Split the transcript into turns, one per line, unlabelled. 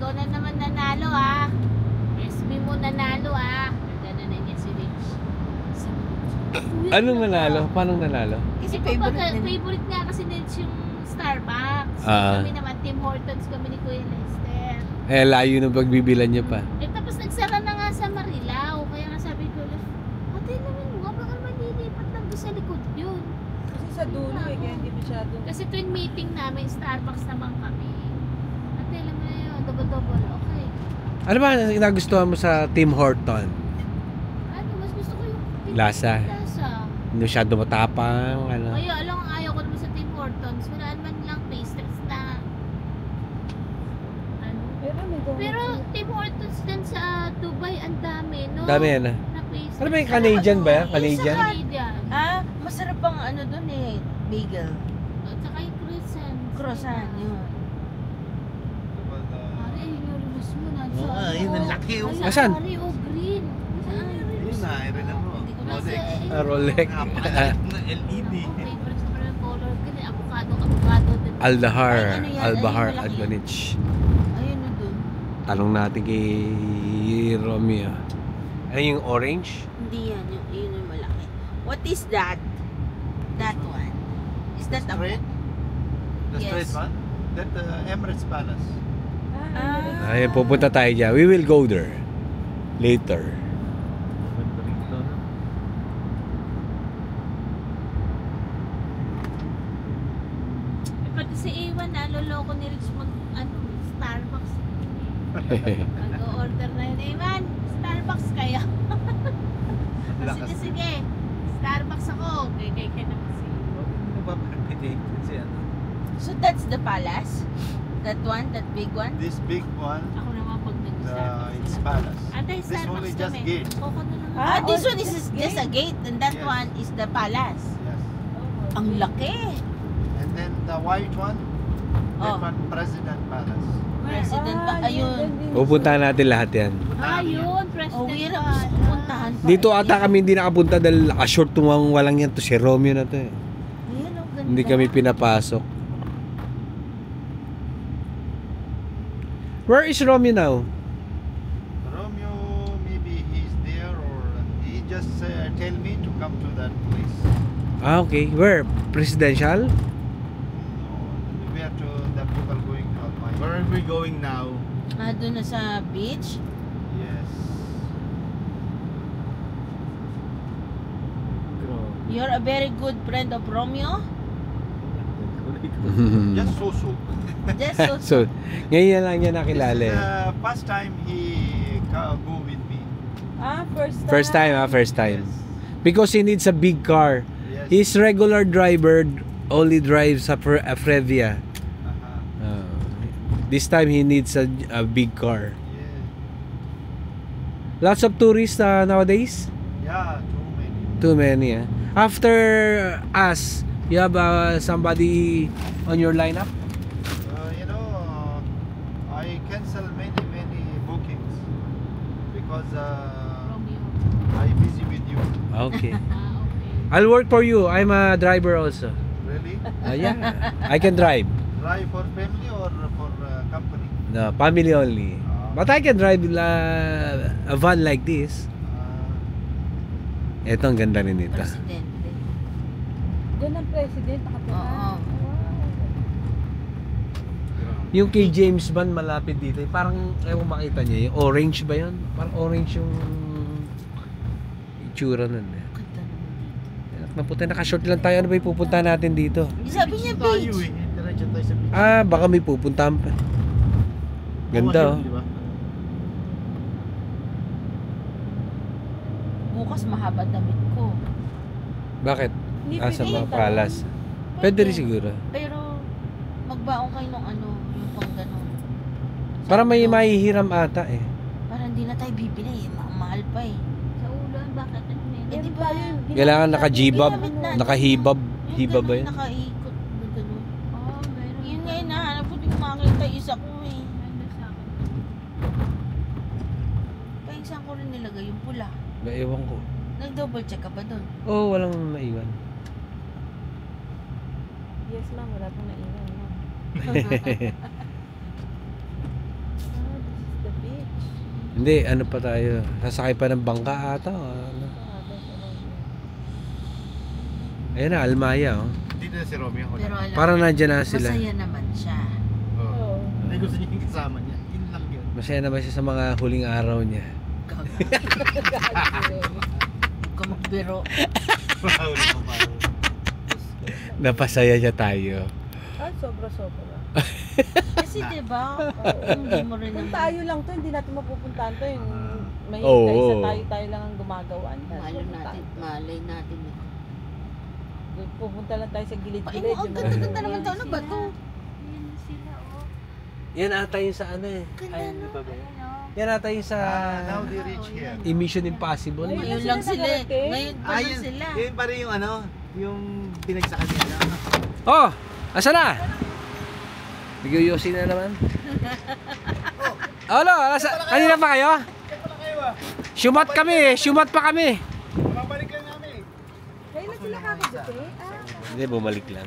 ikaw na naman nanalo ah. SB mo nanalo ah. Ganda na niya si Rich.
Anong nanalo? Paano nanalo?
Kasi favorite nga kasi ni Rich yung Starbucks. Kami naman, Tim Hortons kami ni Kuya Lester.
Eh, layo ng pagbibilan niya pa.
Eh, tapos nagsara na nga sa Marilao. Kaya nga sabi ko, ate naman mo, baka manilipat lang doon sa likod yun.
Kasi sa dulo eh, kaya hindi masyado.
Kasi tuwing meeting namin, Starbucks naman kami. Ate, alam mo na yun, double-double, okay.
Ano ba nagustuhan mo sa Tim Horton?
Ano, mas gusto ko yung
Lasa.
lasa.
Hindi masyado matapang, ano.
Kaya alam, ayaw ko naman sa Tim Hortons. Walaan man lang pastries na. Ano? Pero Tim Hortons din sa Dubai, ang dami, no?
Dami yan, ah.
Na pastries.
Ano ba yung Canadian ba yan? Canadian?
Canadian.
Masarap ang ano dun eh, bagel.
At saka yung croissant.
Croissant, yun.
Ari, yun yung release mo na.
Oo nga, yun ang laki, oh.
Nasaan?
Ari, oh, green. Nasaan?
Yun na, irin ako.
Hindi ko nasa
Rolex.
Napakalalit na LED.
favorite ko pala yung color. Kasi avocado din.
Aldahar.
Ay, ano yan?
Albahar
Ay, malaki.
Advantage.
Ayun na dun.
Tanong natin kay Romeo. Ano yung orange?
Hindi yan, yun yung malaki. What is that? That one. Is that a...
Straight? The
Yes.
straight one? That Emirates Palace.
Ay, pupunta tayo dyan. We will go there. Later.
Pati si Iwan, naloloko ni Rich mag, Starbucks. Mag-order na yun. Iwan, Starbucks kaya. Sige, sige. Starbucks ako. Kaya naman si
Ano ba pinipili si ano?
So that's the palace? That one? That big one?
This big one,
Ako naman pag nag-Starbucks.
it's Palace.
Ate,
This
Starbucks
only just
kami.
gate.
Koko na lang.
This one is just a gate and that
Yes.
one is the palace.
Yes.
Ang laki.
And then the white one, that
Oh.
one President Palace.
President pa. Ayun.
Pupuntahan natin lahat yan.
Yun,
Oh,
President
weird ang
Palace.
gusto puntahan pa.
Dito ata kami hindi nakapunta dahil short tumang walang yan to. Si Romeo na to eh.
Ayun, ang ganda.
Hindi kami pinapasok. Where is Romeo now?
Romeo, maybe he's there or he just tell me to come to that place.
Ah, okay. Where? Presidential?
No, we are to the people going to Almaty. Where are we going now?
Doon na sa beach.
Yes.
You're a very good friend of Romeo.
Just so.
Just so.
So, ngayon lang niya nakilala
This is
eh.
the first time he go with me.
First time, first time.
Yes.
Because he needs a big car.
Yes.
His regular driver only drives a Frevia.
Uh-huh.
This time he needs a big car.
Yeah.
Lots of tourists nowadays.
Yeah,
Too
too many.
many. After us, you have somebody on your lineup?
I cancel many bookings because
Romeo.
I busy with you.
Okay.
Okay.
I'll work for you. I'm a driver also.
Really?
Yeah, I can drive.
Drive for family or for company?
No, family only. But I can drive a van like this. Ito ang ganda rin nito.
Presidente.
Doon ang president nakatira.
Oo.
Yung kay James Bond malapit dito, parang ewan makita niya, yung orange ba yun? Parang orange yung itsura nun eh.
Ganda naman dito.
Maputi, naka-short lang tayo. Ano ba yung pupuntahan natin dito?
Sabi niya
Tayo
beach.
eh. Diretso tayo sa beach.
Ah, baka may pupuntahan pa. Ganda oh.
Di ba?
Bukas mahaba damit ko.
Bakit?
Hindi
Ah, sa
pwede
mga
yun,
palas. Pwede rin siguro.
Pero magbaon kayo ng ano, yung pang ganun.
Para may mahihiram ata eh.
Para hindi na tayo bibili. Mahal pa eh.
Sa ulo, bakit? Ano yun?
Eh di ba yun?
Kailangan nakajibab,
Ginamit natin.
nakahibab.
Yung
Hibab ba
ganun,
yun?
Nakaikot na ganun.
Oh, meron.
Yun nga yung nahanap ko. Hindi ko makakita isa ko eh.
Meron sa akin.
Paingsan ko rin nilagay yung pula.
Ewan ko.
Nag-double check ka ba dun?
Oh, walang naiwan.
Yes ma'am, wala pong naiwan ma'am.
Hindi, ano pa tayo? Sasakay pa ng bangka ata. Ano? Ayan na, Almaya. Oh.
Dito na si Romeo. Wala.
Pero alam
Parang
mo,
nandyan na sila.
masaya naman siya.
Oo. Hindi gusto niya yung kasama niya. Yun lang yun.
Masaya naman siya sa mga huling araw niya.
Huwag ka magbiro.
Mahuli ko pa.
Napasaya siya tayo.
Ah, sobra-sobra.
Kasi diba, hindi mo rin
Kung
naman.
tayo lang to, hindi natin mapupuntahan to. Yung may
Oo.
isa tayo lang ang gumagawa.
Malay natin.
Pupunta lang tayo sa gilid-gilid.
Paingo, ang ganda-ganda naman to. Ano ba to?
Ayan na sila, oh.
Yan ata yung sa ano eh.
Ganda,
Ay,
no?
ano ba ba yan?
Ayan, oh.
Yan ata yung sa
Now they reach here.
Mission Impossible.
Ayun.
Ngayon lang sila. Ngayon pa lang
yun,
sila.
yun pa rin yung ano, yung pinagsakan niya.
Oh! Asa na? Nagyoyosi na naman. Oh, no, kanina pa kayo? Shumat kami eh. Shumat pa kami.
Babalik lang namin.
Kailan sila kakagabi? Ah,
Hindi, bumalik lang.